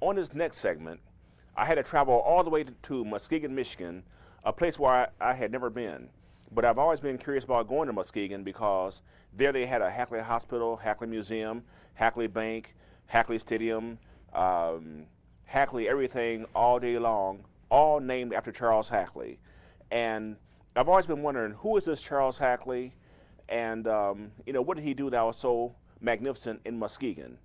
On this next segment, I had to travel all the way to Muskegon, Michigan, a place where I had never been. But I've always been curious about going to Muskegon because there they had a Hackley Hospital, Hackley Museum, Hackley Bank, Hackley Stadium, Hackley everything all day long, all named after Charles Hackley. And I've always been wondering, who is this Charles Hackley? And, what did he do that was so magnificent in Muskegon?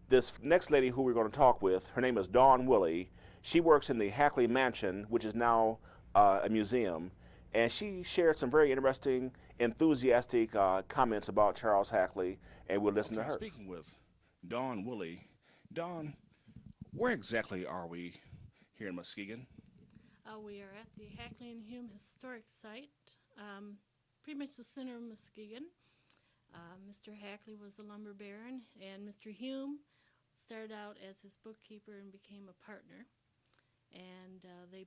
This next lady who we're going to talk with, her name is Dawn Willi. She works in the Hackley Mansion, which is now a museum, and she shared some very interesting, enthusiastic comments about Charles Hackley, and we'll listen to her. Speaking with Dawn Willi. Dawn, where exactly are we here in Muskegon? We are at the Hackley and Hume Historic Site, pretty much the center of Muskegon. Mr. Hackley was a lumber baron, and Mr. Hume started out as his bookkeeper and became a partner. And they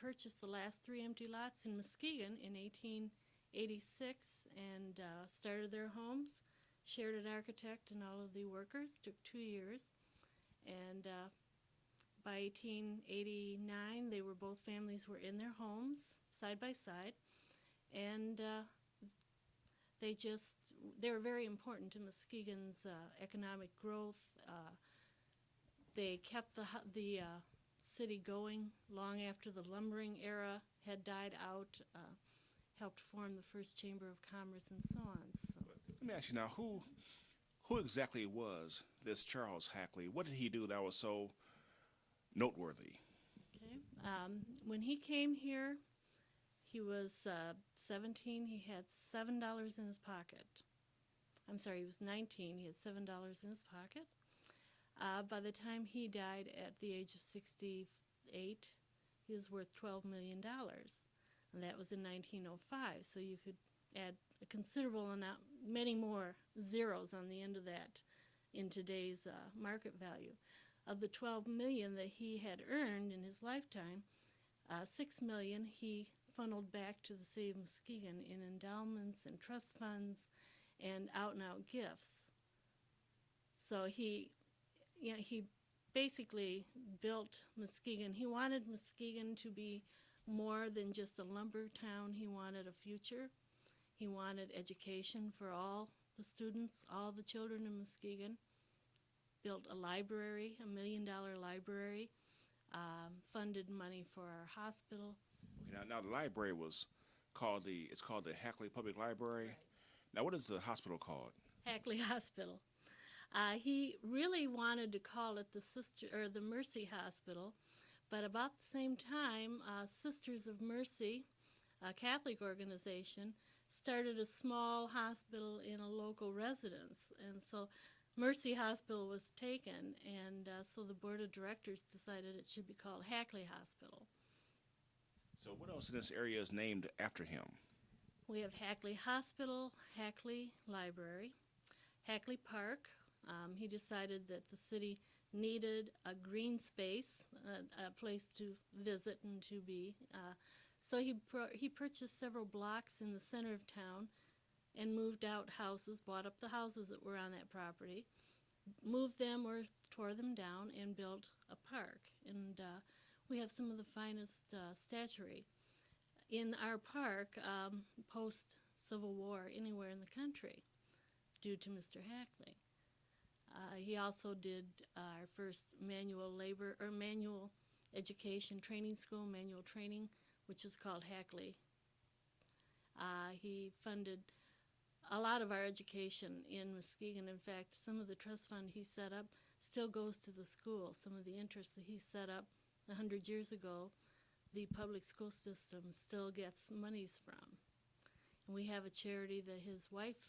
purchased the last 3 empty lots in Muskegon in 1886 and started their homes, shared an architect and all of the workers. Took 2 years. And by 1889, both families were in their homes side by side. And they were very important to Muskegon's economic growth. They kept the city going long after the lumbering era had died out, helped form the first Chamber of Commerce and so on. So. Let me ask you now, who exactly was this Charles Hackley? What did he do that was so noteworthy? Okay. When he came here, he was 17. He had $7 in his pocket. I'm sorry, he was 19. He had $7 in his pocket. By the time he died at the age of 68, he was worth $12 million. And that was in 1905. So you could add a considerable amount, many more zeros on the end of that in today's market value. Of the $12 million that he had earned in his lifetime, $6 million he funneled back to the city of Muskegon in endowments and trust funds and out-and-out gifts. So he basically built Muskegon. He wanted Muskegon to be more than just a lumber town. He wanted a future. He wanted education for all the students, all the children in Muskegon. Built a library, $1 million library, funded money for our hospital. Now the library was called the Hackley Public Library. Right. Now what is the hospital called? Hackley Hospital. He really wanted to call it the Mercy Hospital, but about the same time, Sisters of Mercy, a Catholic organization, started a small hospital in a local residence, and so Mercy Hospital was taken, and so the board of directors decided it should be called Hackley Hospital. So what else in this area is named after him? We have Hackley Hospital, Hackley Library, Hackley Park. He decided that the city needed a green space, a place to visit and to be. So he purchased several blocks in the center of town and moved out houses, bought up the houses that were on that property, moved them or tore them down, and built a park. And we have some of the finest statuary in our park post-Civil War anywhere in the country due to Mr. Hackley. He also did our first manual education training school, manual training, which was called Hackley. He funded a lot of our education in Muskegon. In fact, some of the trust fund he set up still goes to the school. Some of the interests that he set up 100 years ago, the public school system still gets monies from. And we have a charity that his wife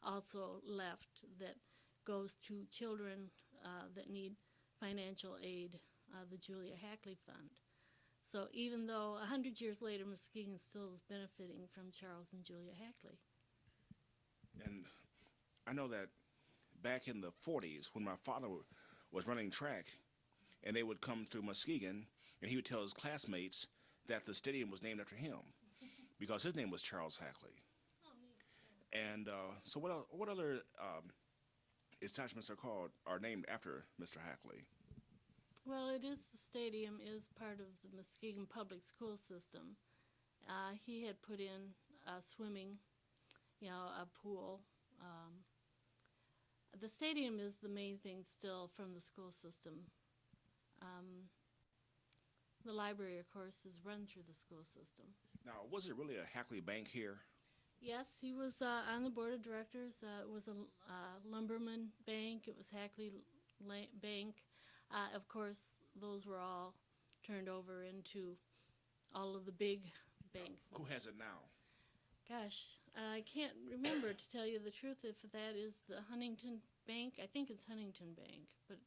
also left that goes to children that need financial aid, the Julia Hackley Fund. So even though 100 years later, Muskegon still is benefiting from Charles and Julia Hackley. And I know that back in the 40s, when my father was running track, and they would come through Muskegon, and he would tell his classmates that the stadium was named after him because his name was Charles Hackley. Oh, neat. And so what other establishments are named after Mr. Hackley. Well, the stadium is part of the Muskegon public school system. He had put in swimming, a pool. The stadium is the main thing still from the school system. The library, of course, is run through the school system. Now, was it really a Hackley bank here? Yes, he was on the board of directors. It was a lumberman bank. It was Hackley Bank. Of course, those were all turned over into all of the big banks. Who has it now? Gosh, I can't remember, to tell you the truth, if that is the Huntington Bank. I think it's Huntington Bank, but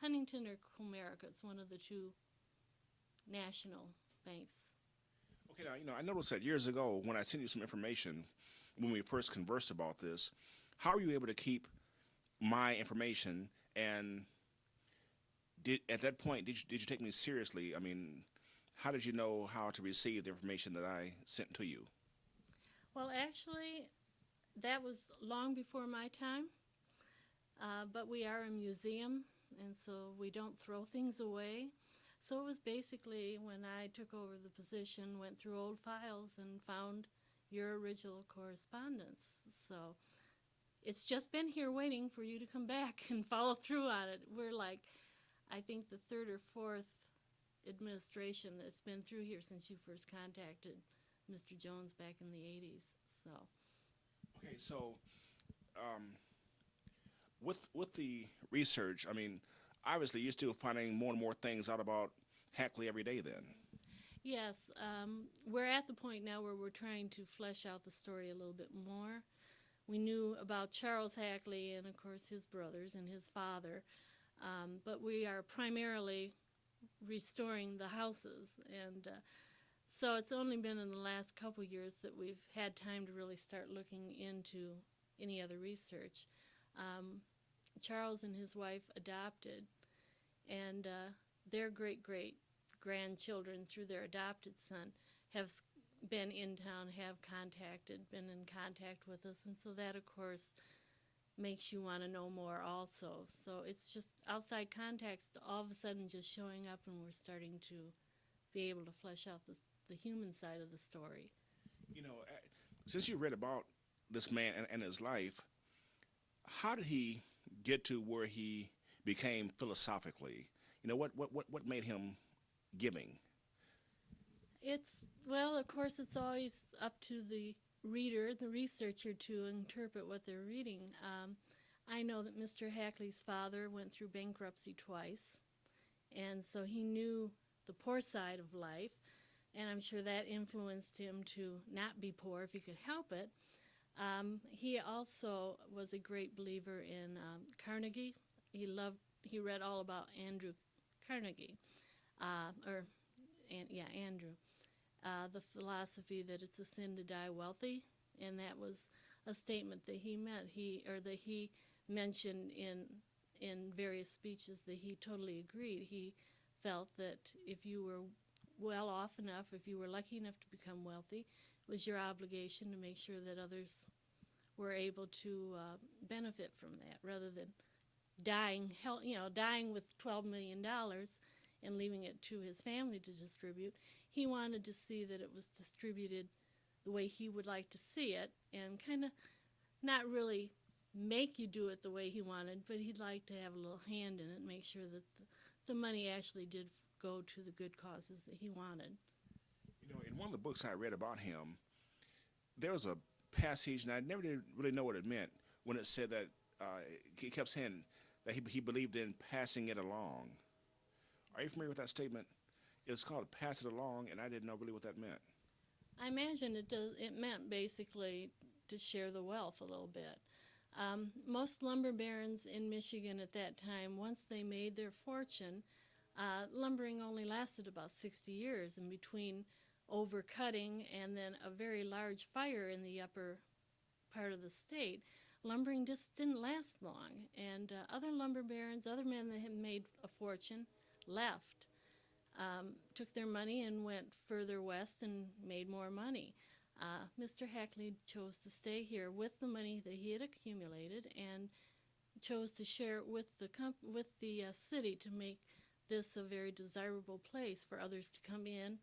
Huntington or Comerica, it's one of the two national banks. Okay, now, I noticed that years ago when I sent you some information, when we first conversed about this, how were you able to keep my information, and at that point, did you take me seriously? I mean, how did you know how to receive the information that I sent to you? Well, actually, that was long before my time, but we are a museum, and so we don't throw things away. So it was basically when I took over the position, went through old files and found your original correspondence. So it's just been here waiting for you to come back and follow through on it. We're like, I think, the third or fourth administration that's been through here since you first contacted Mr. Jones back in the 80s. So. Okay, so with the research, I mean, obviously you're still finding more and more things out about Hackley every day then. Yes, we're at the point now where we're trying to flesh out the story a little bit more. We knew about Charles Hackley and, of course, his brothers and his father, but we are primarily restoring the houses. And so it's only been in the last couple years that we've had time to really start looking into any other research. Charles and his wife adopted, and their great-great-grandchildren, through their adopted son, have been in town, been in contact with us, and so that, of course, makes you want to know more also. So it's just outside context all of a sudden just showing up, and we're starting to be able to flesh out the human side of the story. You know, since you read about this man and his life, how did he get to where he became philosophically? You know, what made him giving? Well, of course, it's always up to the reader, the researcher, to interpret what they're reading. I know that Mr. Hackley's father went through bankruptcy twice, and so he knew the poor side of life, and I'm sure that influenced him to not be poor if he could help it. He also was a great believer in Carnegie. He read all about Andrew Carnegie, Andrew. The philosophy that it's a sin to die wealthy, and that was a statement that he mentioned in various speeches that he totally agreed. He felt that if you were well off enough, if you were lucky enough to become wealthy, it was your obligation to make sure that others were able to benefit from that, rather than dying with $12 million and leaving it to his family to distribute. He wanted to see that it was distributed the way he would like to see it, and kind of not really make you do it the way he wanted, but he'd like to have a little hand in it, make sure that the money actually did go to the good causes that he wanted. You know, in one of the books I read about him, there was a passage, and I never did really know what it meant, when it said that he kept saying that he believed in passing it along. Are you familiar with that statement? It's called pass it along, and I didn't know really what that meant. I imagine it meant basically to share the wealth a little bit. Most lumber barons in Michigan at that time, once they made their fortune, lumbering only lasted about 60 years, and between overcutting and then a very large fire in the upper part of the state, lumbering just didn't last long. And other lumber barons, other men that had made a fortune, left, took their money and went further west and made more money. Mr. Hackley chose to stay here with the money that he had accumulated and chose to share it with the city to make this a very desirable place for others to come in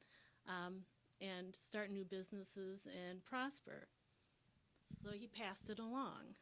and start new businesses and prosper. So he passed it along.